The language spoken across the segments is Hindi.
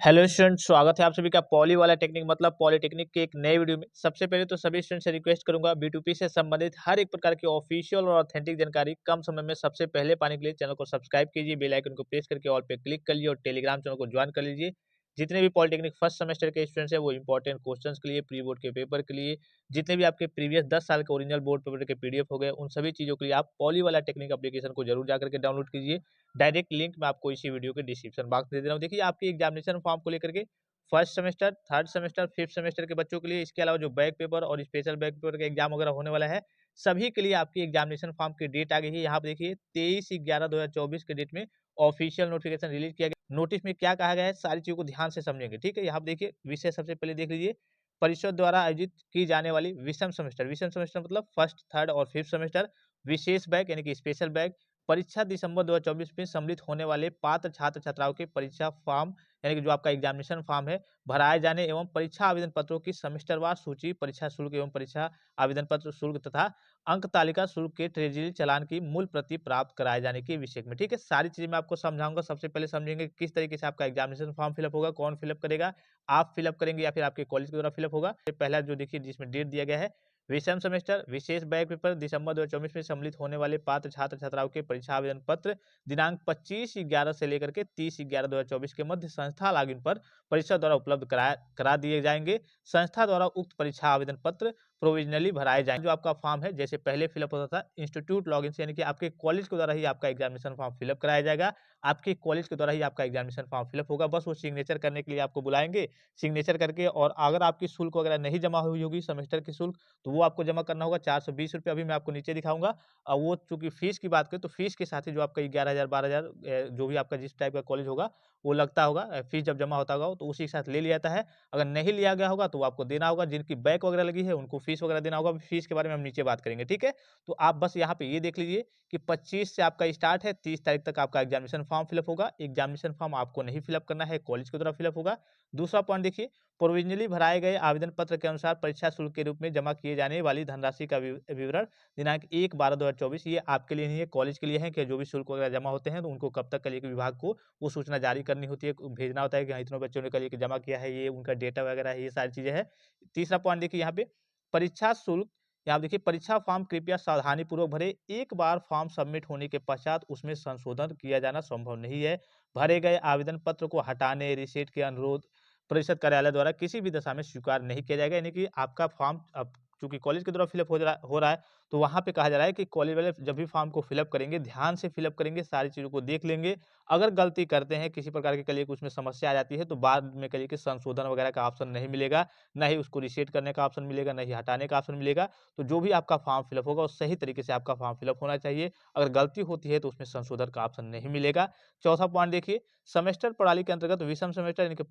हेलो स्टूडेंट, स्वागत है आप सभी का पॉली वाला टेक्निक मतलब पॉलिटेक्निक के एक नए वीडियो में। सबसे पहले तो सभी स्टूडेंट से रिक्वेस्ट करूंगा B2P से संबंधित हर एक प्रकार की ऑफिशियल और ऑथेंटिक जानकारी कम समय में सबसे पहले पाने के लिए चैनल को सब्सक्राइब कीजिए, बेल आइकन को प्रेस करके ऑल पे क्लिक कर लीजिए और टेलीग्राम चैनल को ज्वाइन कर लीजिए। जितने भी पॉलिटेक्निक फर्स्ट सेमेस्टर के स्टूडेंट्स हैं वो इंपॉर्टेंट क्वेश्चंस के लिए, प्री बोर्ड के पेपर के लिए, जितने भी आपके प्रीवियस 10 साल के ओरिजिनल बोर्ड पेपर के PDF हो गए, उन सभी चीज़ों के लिए आप पॉली वाला टेक्निक एप्लीकेशन को जरूर जाकर के डाउनलोड कीजिए। डायरेक्ट लिंक मैं आपको इसी वीडियो के डिस्क्रिप्शन बॉक्स में दे दे रहा हूँ। देखिए, आपके एग्जामिनेशन फॉर्म को लेकर के first semester, third semester, fifth semester के बच्चों के लिए, इसके अलावा जो बैक पेपर और स्पेशल बैक पेपर का एग्जाम वगैरह होने वाला है, सभी के लिए आपकी एग्जामिनेशन फॉर्म की डेट आ गई है। यहाँ पे देखिए 23/11/2024 के डेट में ऑफिशियल नोटिफिकेशन रिलीज किया गया। नोटिस में क्या कहा गया है, सारी चीजों को ध्यान से समझेंगे। ठीक है, यहाँ पे देखिए विषय सबसे पहले देख लीजिए। परिषद द्वारा आयोजित की जाने वाली विषम सेमेस्टर मतलब फर्स्ट, थर्ड और फिफ्थ सेमेस्टर विशेष बैक यानी कि स्पेशल बैक परीक्षा दिसंबर 2024 में सम्मिलित होने वाले पात्र छात्र छात्राओं के परीक्षा फॉर्म यानी कि जो आपका एग्जामिनेशन फॉर्म है भराए जाने एवं परीक्षा आवेदन पत्रों की सेमेस्टरवार सूची, परीक्षा शुल्क एवं परीक्षा आवेदन पत्र शुल्क तथा अंक तालिका शुल्क के ट्रेजरी चालान की मूल प्रति प्राप्त कराए जाने के विषय में। ठीक है, सारी चीजें मैं आपको समझाऊंगा। सबसे पहले समझेंगे किस तरीके से आपका एग्जामिनेशन फॉर्म फिलअप होगा, कौन फिलअप करेगा, आप फिलअप करेंगे या फिर आपके कॉलेज के द्वारा फिलअप होगा। पहला जो देखिए जिसमें डेट दिया गया है, विषम सेमेस्टर विशेष बैक पेपर दिसंबर 2024 में सम्मिलित होने वाले पात्र छात्र छात्राओं के परीक्षा आवेदन पत्र दिनांक 25/11 से लेकर के 30/11/2024 के मध्य संस्था लॉगिन पर परीक्षा द्वारा उपलब्ध करा दिए जाएंगे। संस्था द्वारा उक्त परीक्षा आवेदन पत्र प्रोविजनली भराए जाएंगे। जो आपका फॉर्म है जैसे पहले फिलअप होता था इंस्टीट्यूट लॉगिन से, यानी कि आपके कॉलेज के द्वारा ही आपका एग्जामिनेशन फॉर्म फिलअप कराया जाएगा। आपके कॉलेज के द्वारा ही आपका एग्जामिनेशन फॉर्म फिलअप होगा। बस वो सिग्नेचर करने के लिए आपको बुलाएंगे, सिग्नेचर करके, और अगर आपकी शुल्क वगैरह नहीं जमा हुई होगी सेमेस्टर की शुल्क, तो वो आपको जमा करना होगा 420 रुपये। अभी मैं आपको नीचे दिखाऊंगा। वो चूंकि फीस की बात करें तो फीस के साथ ही जो आपका 11,000 12,000 जो भी आपका जिस टाइप का कॉलेज होगा वो लगता होगा। फीस जब जमा होता होगा तो उसी के साथ ले लिया जाता है। अगर नहीं लिया गया होगा तो वो आपको देना होगा। जिनकी बैक वगैरह लगी है उनको फीस वगैरह देना होगा। फीस के बारे में हम नीचे बात करेंगे। ठीक है, तो आप बस यहाँ पे ये देख लीजिए कि 25 से आपका स्टार्ट है, 30 तारीख तक आपका एग्जामिनेशन फॉर्म फिलअप होगा। एग्जामिनेशन फॉर्म आपको नहीं फिलअप करना है, कॉलेज के द्वारा फिलअप होगा। दूसरा पॉइंट देखिए, प्रोविजनली भराए गए आवेदन पत्र के अनुसार परीक्षा शुल्क के रूप में जमा किए जाने वाली धनराशि का विवरण दिनांक 1/12/2024, ये आपके लिए नहीं है, कॉलेज के लिए है कि जो भी शुल्क वगैरह जमा होते हैं तो उनको कब तक के लिए कि विभाग को वो सूचना जारी करनी होती है, भेजना होता है कि हाँ इतने बच्चों ने कल जमा किया है, ये उनका डेटा वगैरह है, ये सारी चीजें है। तीसरा पॉइंट देखिए यहाँ पे, परीक्षा शुल्क, यहाँ देखिए परीक्षा फॉर्म कृपया सावधानी पूर्वक भरे। एक बार फॉर्म सबमिट होने के पश्चात उसमें संशोधन किया जाना संभव नहीं है। भरे गए आवेदन पत्र को हटाने, रिसेट के अनुरोध परिषद कार्यालय द्वारा किसी भी दशा में स्वीकार नहीं किया जाएगा। यानी कि आपका फॉर्म अब चूंकि कॉलेज के द्वारा फिलअप हो रहा है, तो वहां पे कहा जा रहा है कि कॉलेज वाले जब भी फॉर्म को फिलअप करेंगे ध्यान से फिलअप करेंगे, सारी चीजों को देख लेंगे। अगर गलती करते हैं, किसी प्रकार की करिए उसमें समस्या आ जाती है, तो बाद में करिए कि संशोधन वगैरह का ऑप्शन नहीं मिलेगा, ना ही उसको रिसेट करने का ऑप्शन मिलेगा, ना ही हटाने का ऑप्शन मिलेगा। तो जो भी आपका फॉर्म फिलअप होगा वो सही तरीके से आपका फॉर्म फिलअप होना चाहिए। अगर गलती होती है तो उसमें संशोधन का ऑप्शन नहीं मिलेगा। चौथा पॉइंट देखिए, सेमेस्टर प्रणाली के अंतर्गत विषम सेमेस्टर यानी कि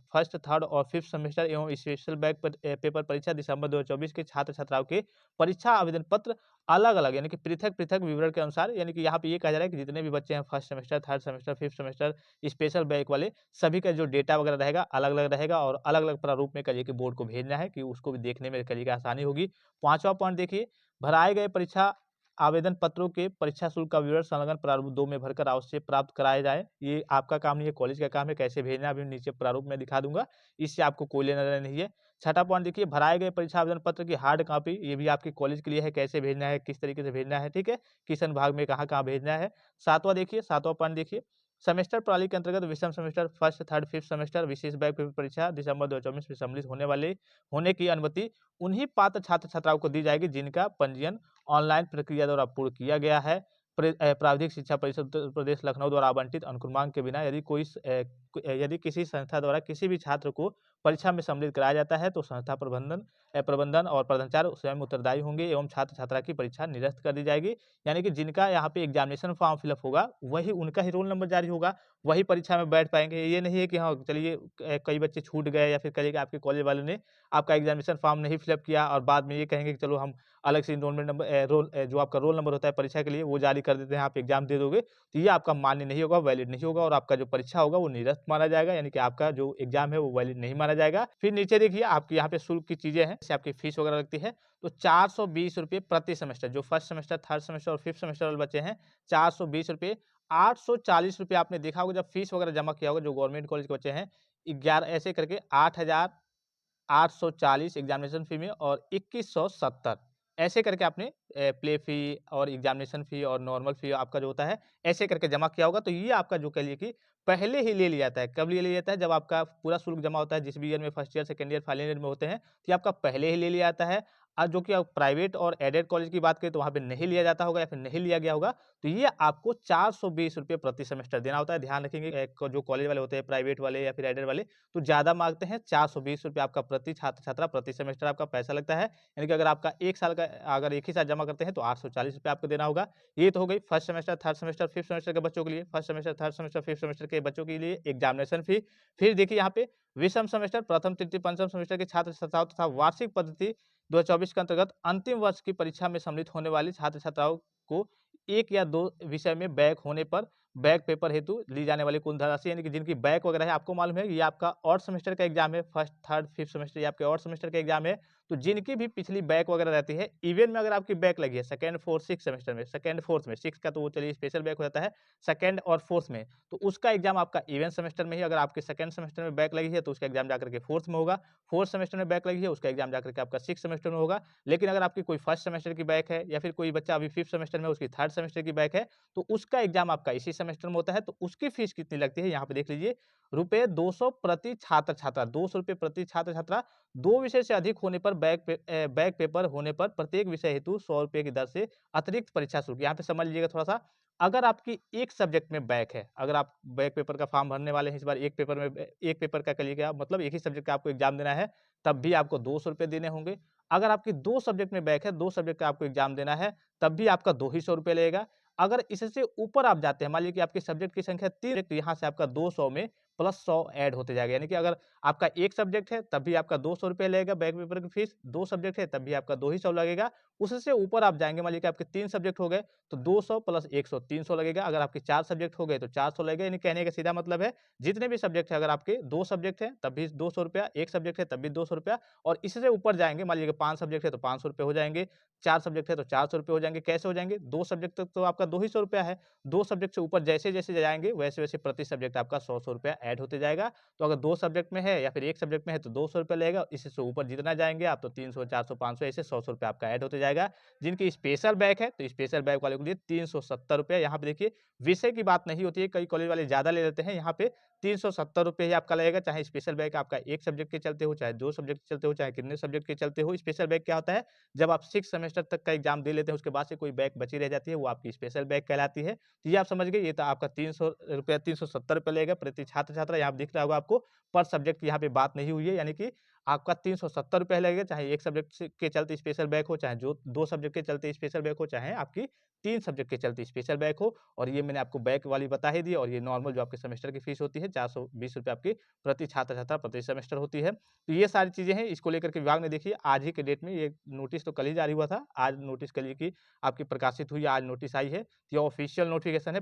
फर्स्ट, थर्ड और फिफ्थ सेमेस्टर एवं स्पेशल बैक पेपर परीक्षा दिसंबर 2024 के छात्र छात्राओं के परीक्षा आवेदन पत्र अलग अलग यानी कि पृथक पृथक विवरण के अनुसार, यानी कि यहाँ पे ये कहा जा रहा है कि जितने भी बच्चे हैं first semester, third semester, fifth semester, special back वाले, सभी का जो डेटा वगैरह रहेगा अलग अलग रहेगा और अलग अलग प्रारूप में करिए कि बोर्ड को भेजना है कि उसको भी देखने में करिए आसानी होगी। पांचवा पॉइंट देखिए, भराए गए परीक्षा आवेदन पत्रों के परीक्षा शुल्क का विवरण संलग्न प्रारूप 2 में भरकर अवश्य प्राप्त कराया जाए। ये आपका काम नहीं है, कॉलेज का काम है। कैसे भेजना है अभी नीचे प्रारूप में दिखा दूंगा, इससे आपको कोई लेना देना नहीं है। छठा पॉइंट देखिए, भराए गए परीक्षा आवेदन पत्र की हार्ड कॉपी, ये भी आपके कॉलेज के लिए है, कैसे भेजना है, किस तरीके से भेजना है। ठीक है, किस अनुभाग में कहाँ कहाँ भेजना है। सातवां पॉइंट देखिए, सेमेस्टर प्रणाली के अंतर्गत विषम semester first, third, fifth semester विशेष बैक पेपर परीक्षा दिसंबर 2024 में सम्मिलित होने की अनुमति उन्हीं पात्र छात्र छात्राओं को दी जाएगी जिनका पंजीयन ऑनलाइन प्रक्रिया द्वारा पूर्ण किया गया है। प्राविधिक शिक्षा परिषद उत्तर प्रदेश लखनऊ द्वारा आवंटित अनुक्रमांक के बिना यदि किसी संस्था द्वारा किसी भी छात्र को परीक्षा में सम्मिलित कराया जाता है तो संस्था प्रबंधन और प्राचार्य स्वयं उत्तरदायी होंगे एवं छात्र छात्रा की परीक्षा निरस्त कर दी जाएगी। यानी कि जिनका यहाँ पे एग्जामिनेशन फॉर्म फिलअप होगा वही उनका ही रोल नंबर जारी होगा, वही परीक्षा में बैठ पाएंगे। ये नहीं है कि हाँ चलिए कई बच्चे छूट गए या फिर कहिए कि आपके कॉलेज वालों ने आपका एग्जामिनेशन फॉर्म नहीं फिलअप किया और बाद में ये कहेंगे कि चलो हम अलग से इनरोलमेंट नंबर जो आपका रोल नंबर होता है परीक्षा के लिए वो जारी कर देते हैं, आप एग्जाम दे दोगे, तो ये आपका मान्य नहीं होगा, वैलिड नहीं होगा और आपका जो परीक्षा होगा वो निरस्त माना जाएगा। यानी कि आपका जो एग्जाम है वो वैलिड नहीं माना जाएगा। फिर नीचे देखिए आपके यहाँ पे शुल्क की चीजें हैं, जैसे आपकी फीस वगैरह लगती है तो 420 रुपये प्रति सेमेस्टर, जो फर्स्ट सेमेस्टर, थर्ड सेमेस्टर और फिफ्थ सेमेस्टर वाले बच्चे हैं 420 रुपये। 840 रुपये आपने देखा होगा जब फीस वगैरह जमा किया होगा, जो गवर्नमेंट कॉलेज के बच्चे हैं 11 ऐसे करके 8,840 एग्जामिनेशन फ़ी में और 2,170 ऐसे करके आपने प्ले फ़ी और एग्जामिनेशन फ़ी और नॉर्मल फ़ी आपका जो होता है, ऐसे करके जमा किया होगा। तो ये आपका जो कह लीजिए कि पहले ही ले लिया जाता है। कब ले लिया जाता है? जब आपका पूरा शुल्क जमा होता है, जिस भी ईयर में first year, second year, final year में होते हैं, तो ये आपका पहले ही ले लिया जाता है। जो कि आप प्राइवेट और एडेड कॉलेज की बात करें तो वहाँ पे नहीं लिया जाता होगा या फिर नहीं लिया गया होगा। तो ये आपको ₹420 प्रति सेमेस्टर देना होता है। ध्यान रखेंगे जो कॉलेज वाले होते हैं, प्राइवेट वाले या फिर एडेड वाले, तो ज़्यादा माँगते हैं। ₹420 आपका प्रति छात्र-छात्रा प्रति सेमेस्टर आपका पैसा लगता है। यानी कि अगर आपका 1 साल का अगर एक ही साथ जमा करते हैं तो ₹840 आपको देना होगा। ये तो हो गई first semester, third semester, fifth semester के बच्चों के लिए। First semester, third semester, fifth semester के बच्चों के लिए एग्जामिनेशन फी। फिर देखिए यहाँ पे विषम सेमेस्टर, प्रथम, तृतीय, पंचम सेमेस्टर के छात्र-छात्राओं तथा वार्षिक पद्धति 2024 के अंतर्गत अंतिम वर्ष की परीक्षा में सम्मिलित होने वाली छात्र-छात्राओं को 1 या 2 विषय में बैक होने पर बैक पेपर हेतु ली जाने वाली कुल धनराशि, यानी कि जिनकी बैक वगैरह है, आपको मालूम है ये आपका ऑड सेमेस्टर का एग्जाम है। फर्स्ट, थर्ड, फिफ्थ सेमेस्टर ये आपके ऑड सेमेस्टर का एग्जाम है। तो जिनकी भी पिछली बैक वगैरह रहती है, इवन में अगर आपकी बैक लगी है सेकंड, फोर्थ, सिक्स्थ सेमेस्टर में, सेकंड, फोर्थ में, सिक्स्थ का तो वो चलिए स्पेशल बैक हो जाता है, सेकंड और फोर्थ में, तो उसका एग्जाम आपका इवन सेमेस्टर में ही, अगर आपके सेकंड सेमेस्टर में बैक लगी है तो उसका एग्जाम जाकर के फोर्थ में होगा। फोर्थ सेमेस्टर में बैक लगी है, उसका एग्जाम जाकर के आपका सिक्स्थ सेमेस्टर में होगा। लेकिन अगर आपकी कोई फर्स्ट सेमेस्टर की बैक है या फिर कोई बच्चा अभी फिफ्थ सेमेस्टर में उसकी थर्ड सेमेस्टर की बैक है, तो उसका एग्जाम आपका इसी सेमेस्टर में होता है। तो उसकी फीस कितनी लगती है यहाँ पे देख लीजिए, रुपए 200 प्रति छात्र छात्रा, ₹200 प्रति छात्र छात्रा। 2 विषय से अधिक होने पर बैक पेपर होने पर प्रत्येक विषय हेतु ₹100 की दर से अतिरिक्त परीक्षा शुल्क। यहाँ पे समझ लीजिएगा थोड़ा-सा, अगर आपकी एक सब्जेक्ट में बैक है, अगर आप बैक पेपर का फॉर्म भरने वाले हैं इस बार, एक पेपर में एक पेपर का कह आप मतलब एक ही सब्जेक्ट का आपको एग्जाम देना है, तब भी आपको ₹200 देने होंगे। अगर आपकी 2 सब्जेक्ट में बैक है, 2 सब्जेक्ट का आपको एग्जाम देना है, तब भी आपका 2 ही ₹100 लगेगा। अगर इससे ऊपर आप जाते हैं, मान लीजिए कि आपके सब्जेक्ट की संख्या 3 तो यहाँ से आपका 200 में प्लस 100 ऐड होते जाएगा। यानी कि अगर आपका 1 सब्जेक्ट है, तब भी आपका ₹200 लगेगा बैक पेपर की फीस, 2 सब्जेक्ट है, तब भी आपका 2 ही 100 लगेगा। उससे ऊपर आप जाएँगे, मान लीजिए कि आपके 3 सब्जेक्ट हो गए, तो 200 प्लस 100 300 लगेगा। अगर आपके 4 सब्जेक्ट हो गए, तो 400 लगेगा। यानी कहने का सीधा मतलब है, जितने भी सब्जेक्ट हैं, अगर आपके 2 सब्जेक्ट हैं, तब भी ₹200, 1 सब्जेक्ट है, तब भी ₹200 और इससे ऊपर जाएँगे, मान लीजिए कि 5 सब्जेक्ट है, तो ₹500 हो जाएँगे, 4 सब्जेक्ट है, तो ₹400 हो जाएँगे। कैसे हो जाएँगे? 2 सब्जेक्ट तक तो आपका 2 ही ₹100 है। 2 सब्जेक्ट से ऊपर जैसे-जैसे जाएँगे, वैसे-वैसे प्रति सब्जेक्ट आपका ₹100 ऐड होते जाएगा। तो अगर 2 सब्जेक्ट में है या फिर 1 सब्जेक्ट में है, तो ₹200 लगेगा। इससे ऊपर जितना जाएँगे आप, तो 300, 400, 500 ऐसे ₹100 आपका ऐड होते जाएगा। जिनकी स्पेशल बैक है, तो स्पेशल बैक वाले के लिए ₹370। यहाँ पे देखिए, विषय की बात नहीं होती है, कई कॉलेज वाले ज़्यादा ले लेते हैं। यहाँ पे ₹370 ही आपका लगेगा, चाहे स्पेशल बैक आपका 1 सब्जेक्ट के चलते हो, चाहे 2 सब्जेक्ट के चलते हो, चाहे कितने सब्जेक्ट के चलते हो। स्पेशल बैक क्या होता है? जब आप 6 सेमेस्टर तक का एग्जाम दे लेते हैं, उसके बाद से कोई बैक बची रह जाती है, वो आपकी स्पेशल बैक कहलाती है। तो ये आप समझ गए, ये तो आपका ₹300 ₹370 लगेगा प्रति छात्र-छात्रा। यहाँ पे दिख रहा होगा आपको, पर सब्जेक्ट की यहाँ पे बात नहीं हुई है, यानी कि आपका ₹370 लगेगा, चाहे 1 सब्जेक्ट के चलते स्पेशल बैक हो, चाहे जो 2 सब्जेक्ट के चलते स्पेशल बैक हो, चाहे आपकी 3 सब्जेक्ट के चलते स्पेशल बैक हो। और ये मैंने आपको बैक वाली बता ही दी। और ये नॉर्मल जो आपके सेमेस्टर की फीस होती है, ₹420 आपकी प्रति छात्र-छात्रा प्रति सेमेस्टर होती है। तो ये सारी चीज़ें हैं, इसको लेकर के विभाग ने देखिए आज ही के डेट में, ये नोटिस तो कल ही जारी हुआ था, आज नोटिस कह लीजिए कि आपकी प्रकाशित हुई है, आज नोटिस आई है। ये ऑफिशियल नोटिफिकेशन है।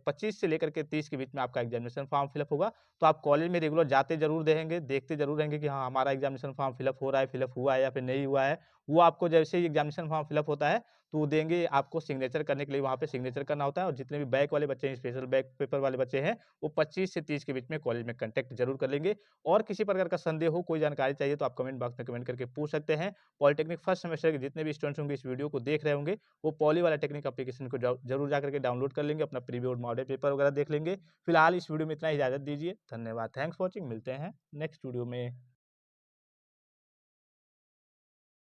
25 से लेकर के 30 के बीच में आपका एग्जामिनेशन फॉर्म फिलअप होगा। तो आप कॉलेज में रेगुलर जाते ज़रूर रहेंगे, देखते ज़रूर रहेंगे कि हाँ, हमारा एग्जामिनेशन फॉर्म फिलअप हो रहा है, फिलअप हुआ है या फिर नहीं हुआ है। वो आपको जैसे ही एग्जामिनेशन फॉर्म फिलअप होता है, तो वो देंगे आपको सिग्नेचर करने के लिए, वहाँ पे सिग्नेचर करना होता है। और जितने भी बैक वाले बच्चे हैं, स्पेशल बैक पेपर वाले बच्चे हैं, वो 25 से 30 के बीच में कॉलेज में कॉन्टैक्ट ज़रूर कर लेंगे। और किसी प्रकार का संदेह हो, कोई जानकारी चाहिए, तो आप कमेंट बॉक्स में कमेंट करके पूछ सकते हैं। पॉलिटेक्निक फर्स्ट सेमेस्टर के जितने भी स्टूडेंट्स होंगे, इस वीडियो को देख रहे होंगे, वो पॉली वाला टेक्निक एप्लीकेशन को ज़रूर जाकर के डाउनलोड कर लेंगे, अपना प्रीव्यू और मॉडल पेपर वगैरह देख लेंगे। फिलहाल इस वीडियो में इतना ही, इजाज़त दीजिए। धन्यवाद। Thanks for watching. मिलते हैं नेक्स्ट वीडियो में।